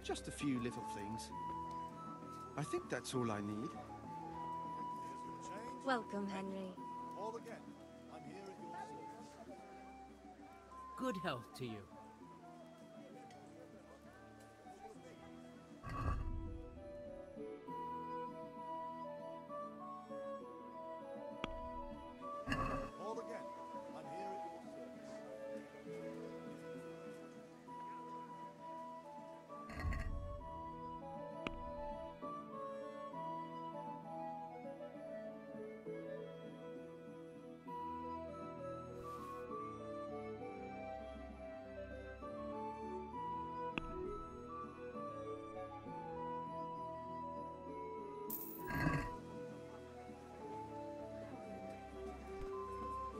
Just a few little things. I think that's all I need. Welcome, Henry. All again. I'm here at your service. Good health to you. All again. I'm here at your service.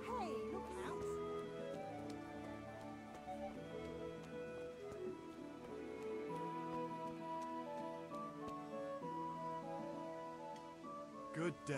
Hey, look out! Good day.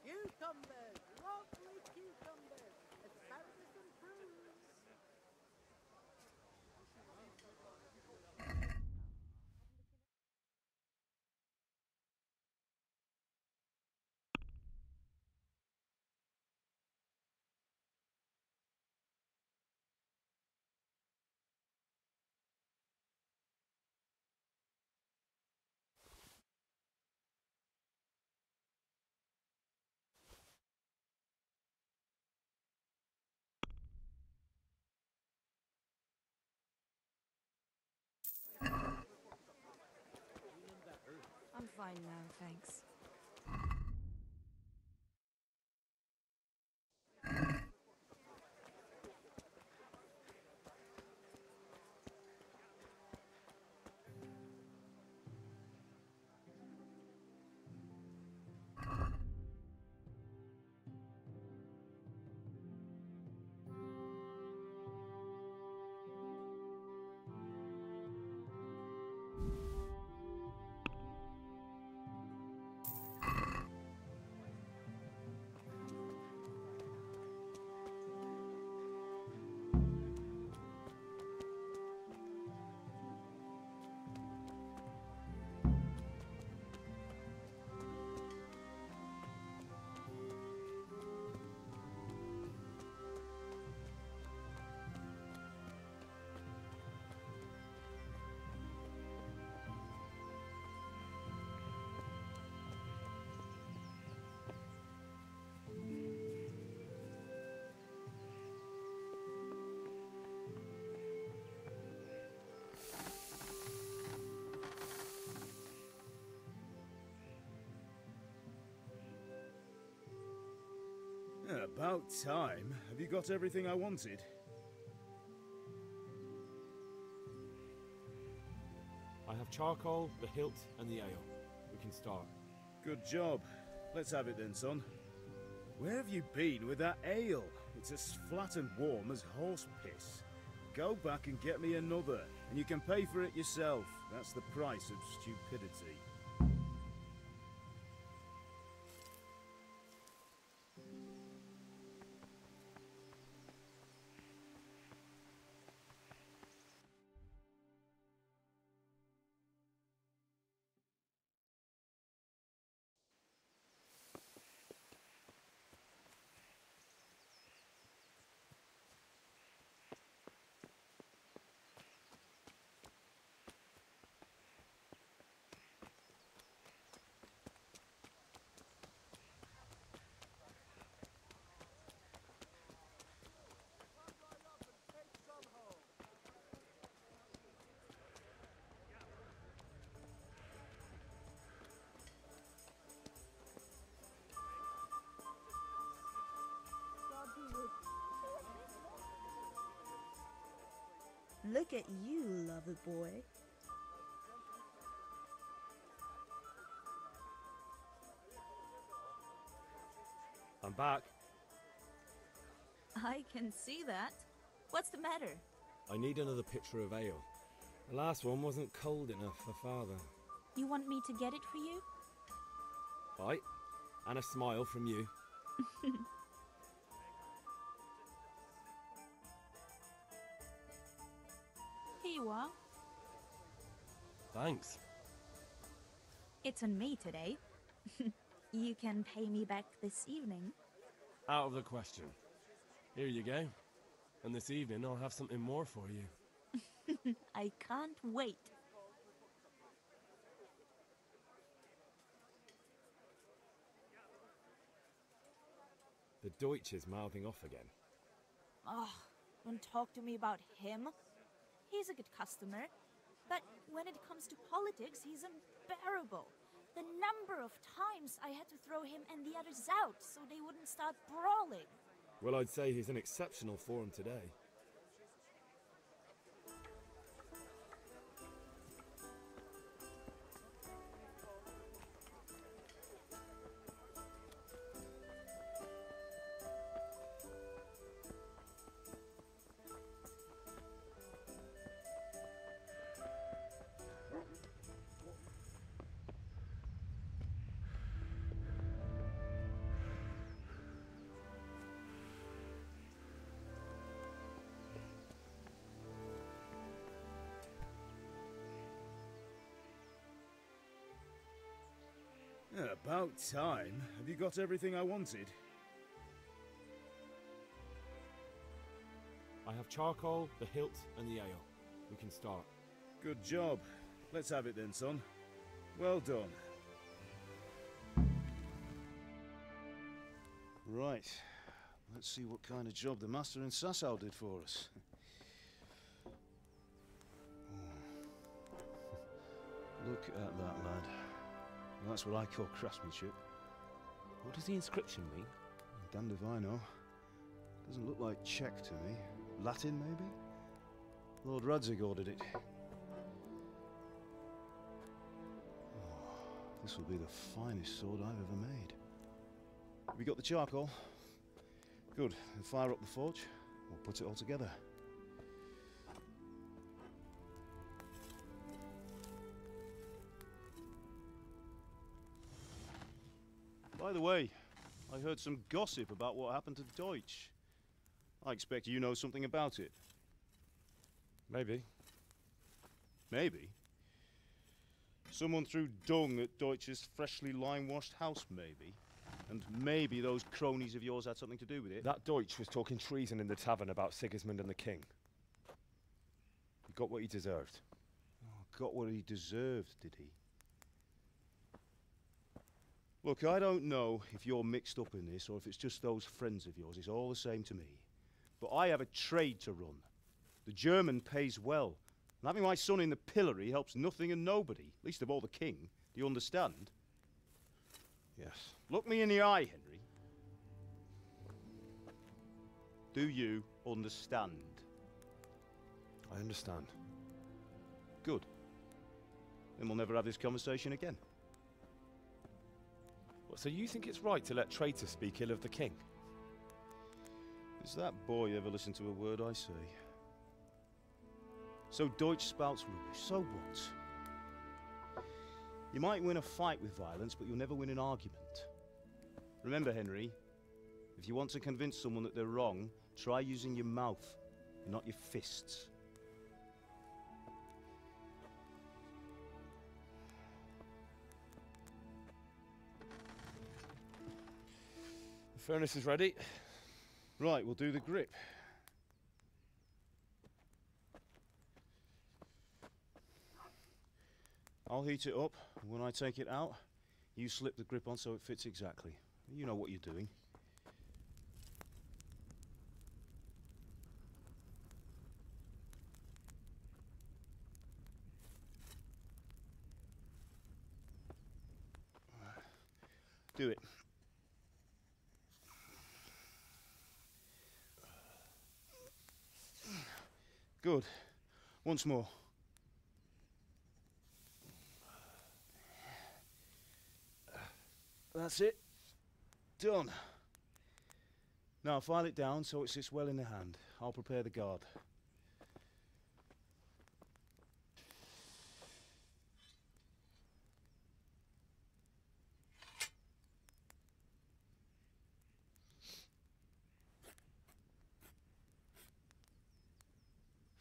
Cucumbers! Lovely cucumbers! Asparagus and prunes! I'm fine now, thanks. About time. Have you got everything I wanted? I have charcoal, the hilt, and the ale. We can start. Good job. Let's have it then, son. Where have you been with that ale? It's as flat and warm as horse piss. Go back and get me another, and you can pay for it yourself. That's the price of stupidity. Look at you, lover boy. I'm back. I can see that. What's the matter? I need another pitcher of ale. The last one wasn't cold enough for father. You want me to get it for you? Right. And a smile from you. Here you are. Thanks. It's on me today. You can pay me back this evening. Out of the question. Here you go. And this evening I'll have something more for you. I can't wait. The Deutsch is mouthing off again. Oh, don't talk to me about him. He's a good customer. But when it comes to politics, he's unbearable. The number of times I had to throw him and the others out so they wouldn't start brawling. Well, I'd say he's in exceptional form today. About time. Have you got everything I wanted? I have charcoal, the hilt, and the ale. We can start. Good job. Let's have it then, son. Well done. Right. Let's see what kind of job the master in Sasau did for us. Look at that, lad. Well, that's what I call craftsmanship. What does the inscription mean? Damned if I know. Doesn't look like Czech to me. Latin, maybe? Lord Radzig ordered it. Oh, this will be the finest sword I've ever made. Have you got the charcoal? Good. Then fire up the forge. We'll put it all together. By the way, I heard some gossip about what happened to Deutsch. I expect you know something about it. Maybe. Maybe? Someone threw dung at Deutsch's freshly lime-washed house, maybe? And maybe those cronies of yours had something to do with it? That Deutsch was talking treason in the tavern about Sigismund and the king. He got what he deserved. Oh, got what he deserved, did he? Look, I don't know if you're mixed up in this or if it's just those friends of yours. It's all the same to me. But I have a trade to run. The German pays well. And having my son in the pillory helps nothing and nobody, least of all the king. Do you understand? Yes. Look me in the eye, Henry. Do you understand? I understand. Good. Then we'll never have this conversation again. What, so you think it's right to let traitors speak ill of the king? Does that boy ever listen to a word I say? So Deutsch spouts rubbish. So what? You might win a fight with violence, but you'll never win an argument. Remember, Henry, if you want to convince someone that they're wrong, try using your mouth, not your fists. The furnace is ready. Right, we'll do the grip. I'll heat it up. When I take it out, you slip the grip on so it fits exactly. You know what you're doing. Do it. Good. Once more. That's it. Done. Now file it down so it sits well in the hand. I'll prepare the guard.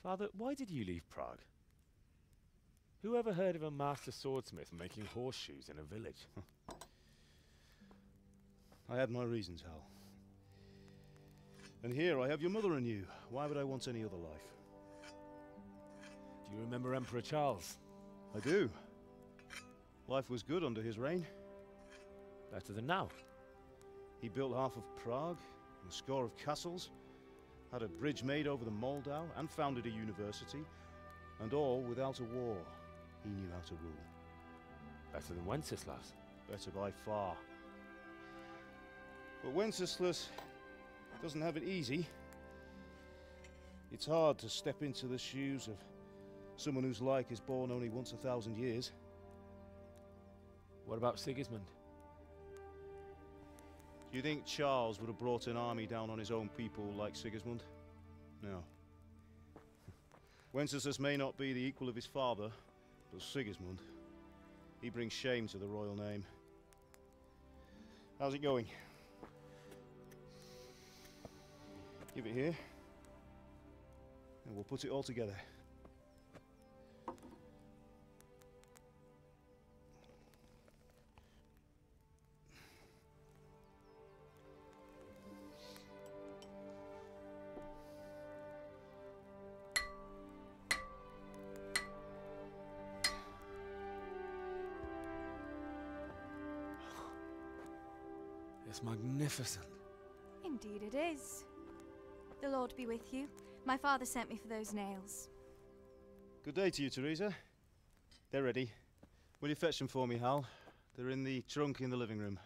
Father, why did you leave Prague? Who ever heard of a master swordsmith making horseshoes in a village? I had my reasons, Hal. And here I have your mother and you. Why would I want any other life? Do you remember Emperor Charles? I do. Life was good under his reign. Better than now. He built half of Prague, and a score of castles, had a bridge made over the Moldau, and founded a university, and all without a war. He knew how to rule. Better than Wenceslaus. Better by far. But Wenceslaus doesn't have it easy. It's hard to step into the shoes of someone whose like is born only once 1,000 years. What about Sigismund? Do you think Charles would have brought an army down on his own people like Sigismund? No. Wenceslas may not be the equal of his father, but Sigismund, he brings shame to the royal name. How's it going? Give it here, and we'll put it all together. It's magnificent. Indeed it is. The Lord be with you. My father sent me for those nails. Good day to you, Teresa. They're ready. Will you fetch them for me, Hal? They're in the trunk in the living room.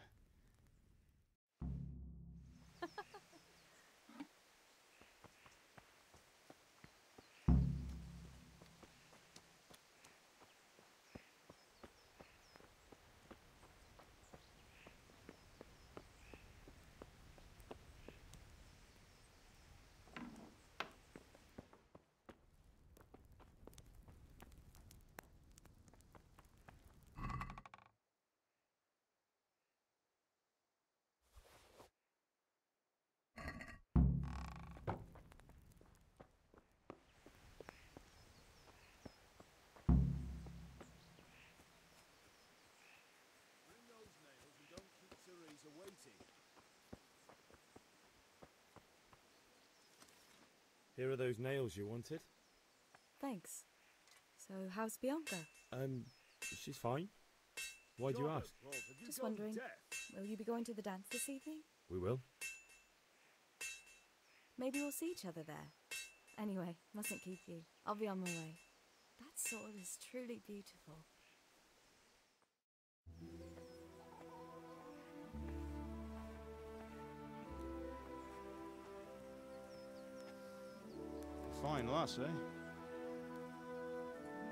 Here are those nails you wanted. Thanks. So, how's Bianca? She's fine. Why do you ask? Just wondering, will you be going to the dance this evening? We will. Maybe we'll see each other there. Anyway, mustn't keep you. I'll be on my way. That sword is truly beautiful. Fine lass, eh?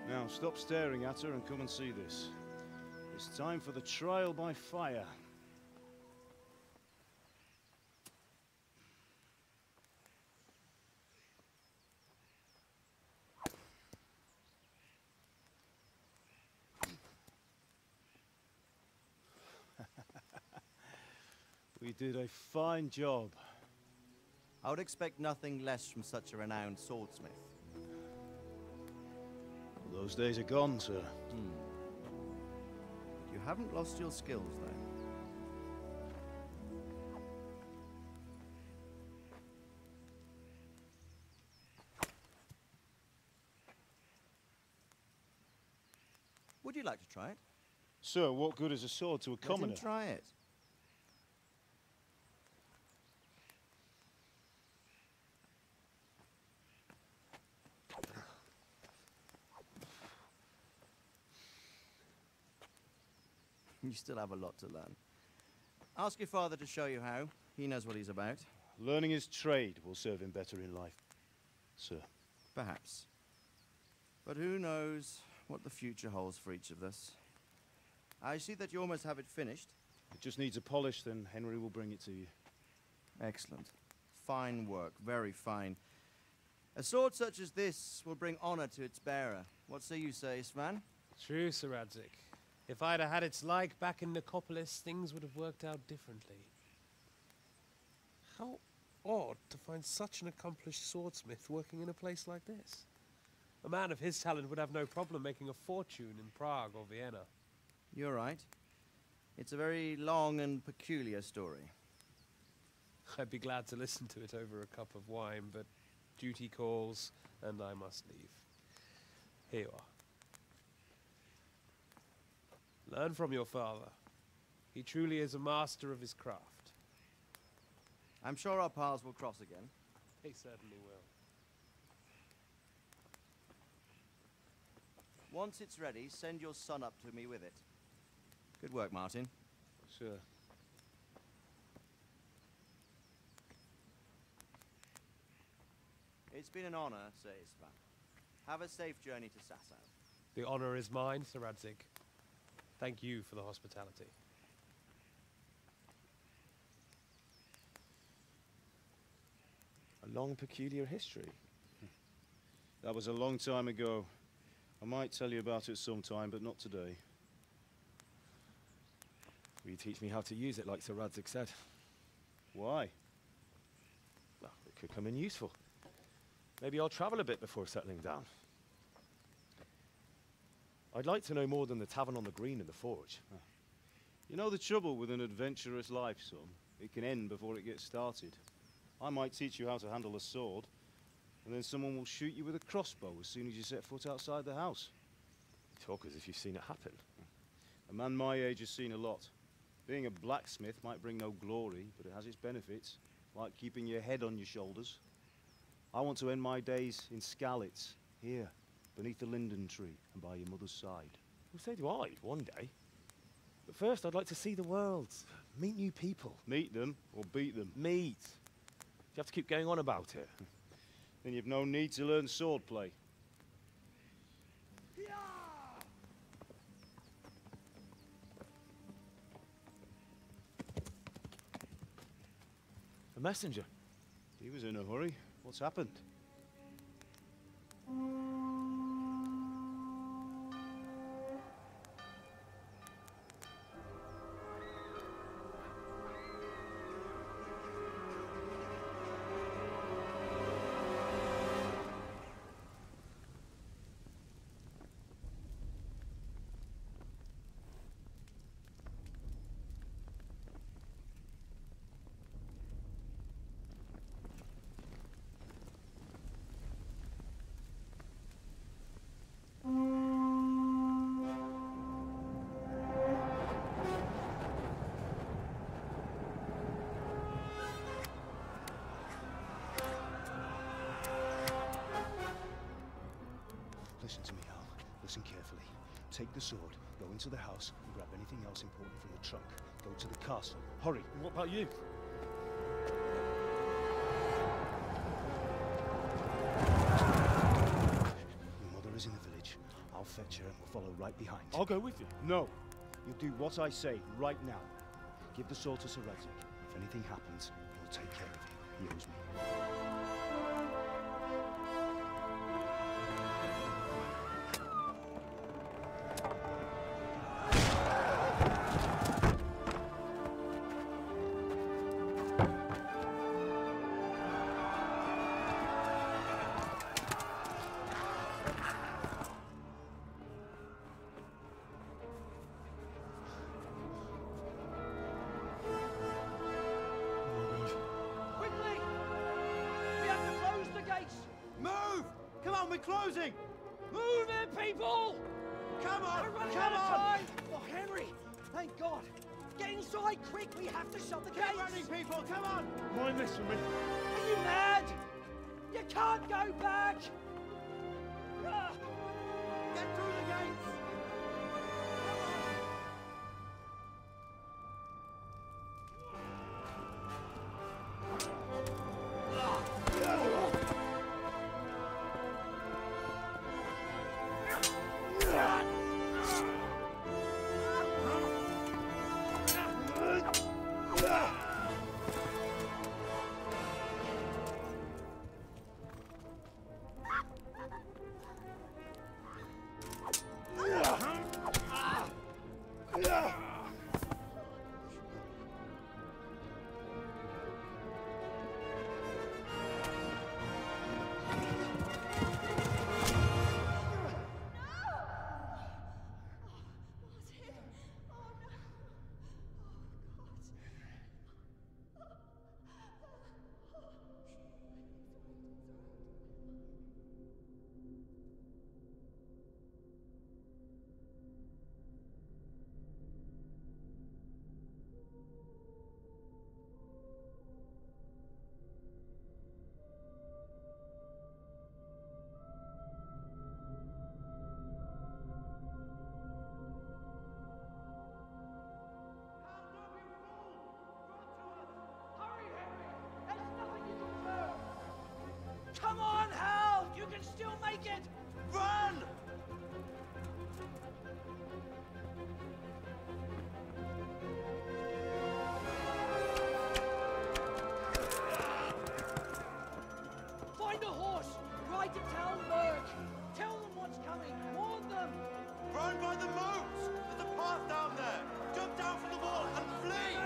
Now stop staring at her and come and see this. It's time for the trial by fire. We did a fine job. I would expect nothing less from such a renowned swordsmith. Those days are gone, sir. You haven't lost your skills, though. Would you like to try it? Sir, what good is a sword to a commoner? Let him try it. You still have a lot to learn. Ask your father to show you how. He knows what he's about. Learning his trade will serve him better in life, sir. Perhaps. But who knows what the future holds for each of us. I see that you almost have it finished. It just needs a polish, then Henry will bring it to you. Excellent. Fine work, very fine. A sword such as this will bring honor to its bearer. What say you, Svan? True, Sir Radzik. If I'd have had its like back in Nicopolis, things would have worked out differently. How odd to find such an accomplished swordsmith working in a place like this. A man of his talent would have no problem making a fortune in Prague or Vienna. You're right. It's a very long and peculiar story. I'd be glad to listen to it over a cup of wine, but duty calls, and I must leave. Here you are. Learn from your father. He truly is a master of his craft. I'm sure our paths will cross again. He certainly will. Once it's ready, send your son up to me with it. Good work, Martin. Sure. It's been an honor, Sir Isvan. Have a safe journey to Sasau. The honor is mine, Sir Radzik. Thank you for the hospitality. A long, peculiar history. That was a long time ago. I might tell you about it sometime, but not today. Will you teach me how to use it, like Sir Radzik said? Why? Well, it could come in useful. Maybe I'll travel a bit before settling down. I'd like to know more than the tavern on the green and the forge. You know the trouble with an adventurous life, son? It can end before it gets started. I might teach you how to handle a sword, and then someone will shoot you with a crossbow as soon as you set foot outside the house. You talk as if you've seen it happen. A man my age has seen a lot. Being a blacksmith might bring no glory, but it has its benefits, like keeping your head on your shoulders. I want to end my days in Skalitz, here, beneath the linden tree and by your mother's side. Well, so do I, one day. But first, I'd like to see the world, meet new people. Meet them or beat them? Meet. You have to keep going on about it. Then you've no need to learn swordplay. A messenger. He was in a hurry. What's happened? Listen to me, Al. Listen carefully. Take the sword, go into the house, and grab anything else important from the trunk. Go to the castle. Hurry. What about you? Your mother is in the village. I'll fetch her and we'll follow right behind. I'll go with you. No. You'll do what I say right now. Give the sword to Sir Radzik. If anything happens, he'll take care of you. He owes me. We're closing! Move it, people! Come on! We're running Come out of on! time! Oh, Henry! Thank God! Get inside, quick! We have to shut the gates! Keep running, people! Come on! Mind this for me. Are you mad? You can't go back! Ah. Get through the gates! by the moat! There's a path down there! Jump down from the wall and flee!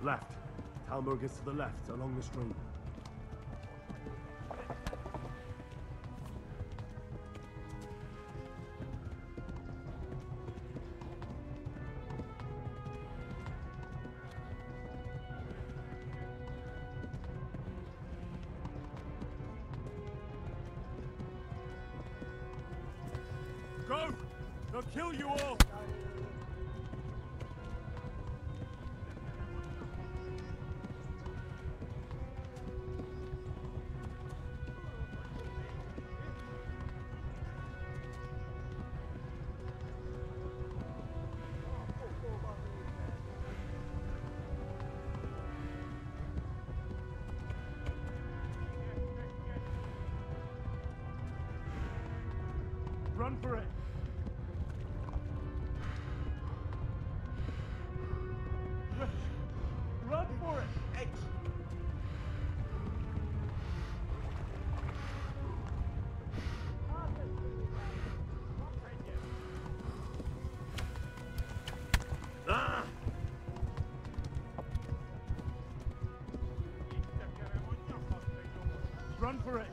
Left. Talmberg is to the left, along the stream. Go! They'll kill you all! Run for it! Run for it! Hey. Ah! Run for it!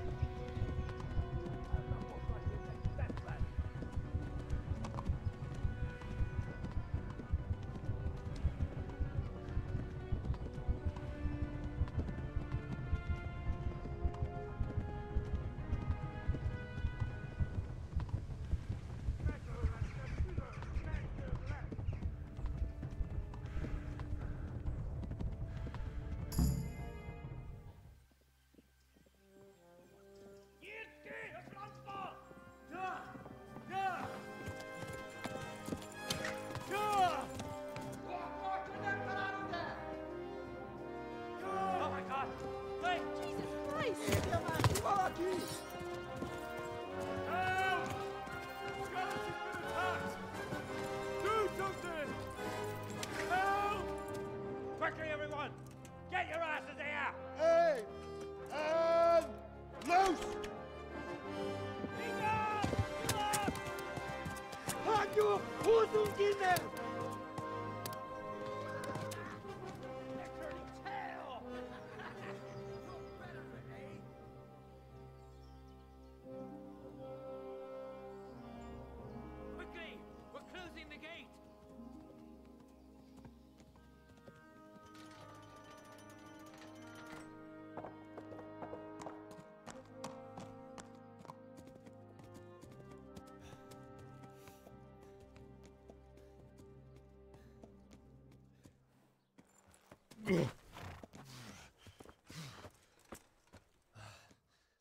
Quickly, everyone! Get your asses here! Hey! And loose! Haku! Huzungine! Quickly! We're closing the gate!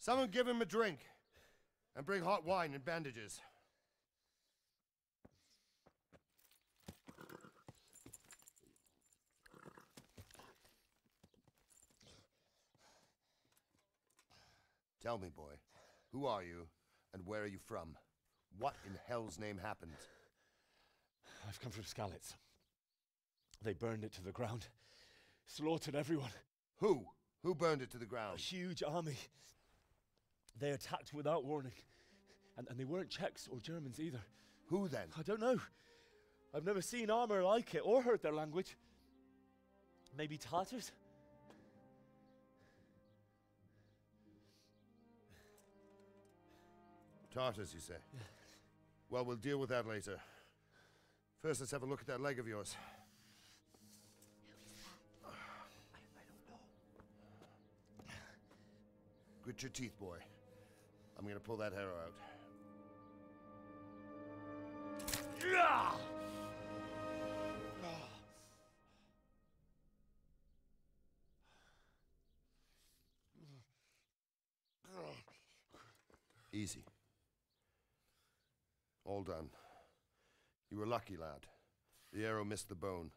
Someone give him a drink. And bring hot wine and bandages. Tell me, boy, who are you and where are you from? What in hell's name happened? I've come from Skalitz. They burned it to the ground. Slaughtered everyone. Who? Who burned it to the ground? A huge army. They attacked without warning. And they weren't Czechs or Germans either. Who then? I don't know. I've never seen armor like it or heard their language. Maybe Tatars? Tartars, you say? Yeah. Well, we'll deal with that later. First, let's have a look at that leg of yours. I don't know. Grit your teeth, boy. I'm gonna pull that arrow out. Yeah! Easy. All done. You were lucky, lad. The arrow missed the bone.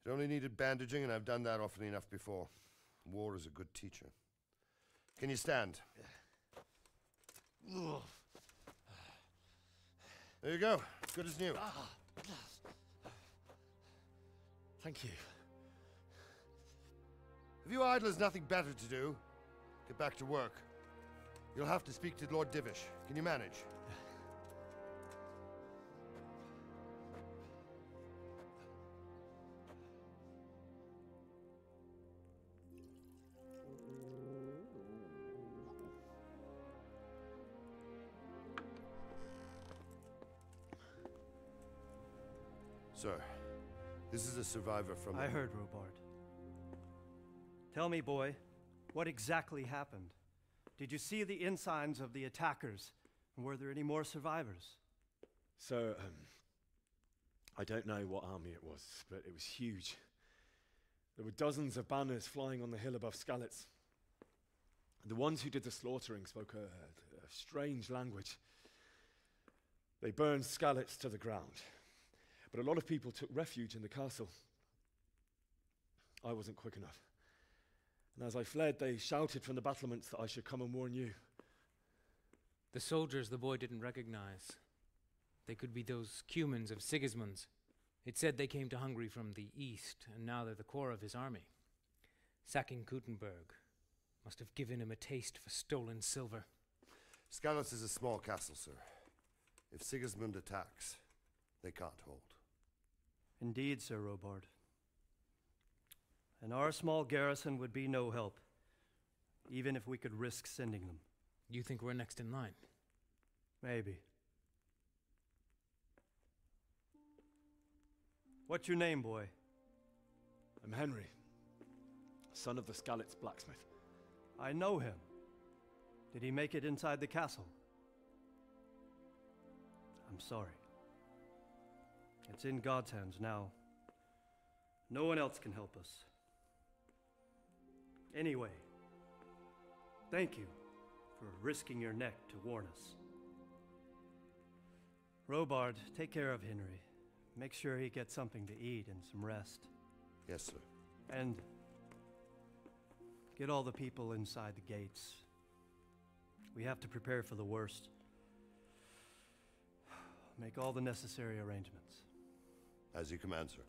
It only needed bandaging, and I've done that often enough before. War is a good teacher. Can you stand? There you go. Good as new. Thank you. If you idlers nothing better to do, get back to work. You'll have to speak to Lord Divish. Can you manage? Sir, this is a survivor from... I heard, Robard. Tell me, boy, what exactly happened? Did you see the ensigns of the attackers? And were there any more survivors? So, I don't know what army it was, but it was huge. There were dozens of banners flying on the hill above Skalitz. The ones who did the slaughtering spoke a strange language. They burned Skalitz to the ground, but a lot of people took refuge in the castle. I wasn't quick enough. And as I fled, they shouted from the battlements that I should come and warn you. The soldiers the boy didn't recognize. They could be those Cumans of Sigismund's. It said they came to Hungary from the east, and now they're the core of his army. Sacking Gutenberg must have given him a taste for stolen silver. Skalitz is a small castle, sir. If Sigismund attacks, they can't hold. Indeed, Sir Robard. And our small garrison would be no help, even if we could risk sending them. You think we're next in line? Maybe. What's your name, boy? I'm Henry, son of the Skalitz blacksmith. I know him. Did he make it inside the castle? I'm sorry. It's in God's hands now. No one else can help us. Anyway, thank you for risking your neck to warn us. Robard, take care of Henry. Make sure he gets something to eat and some rest. Yes, sir. And get all the people inside the gates. We have to prepare for the worst. Make all the necessary arrangements. As you command, sir.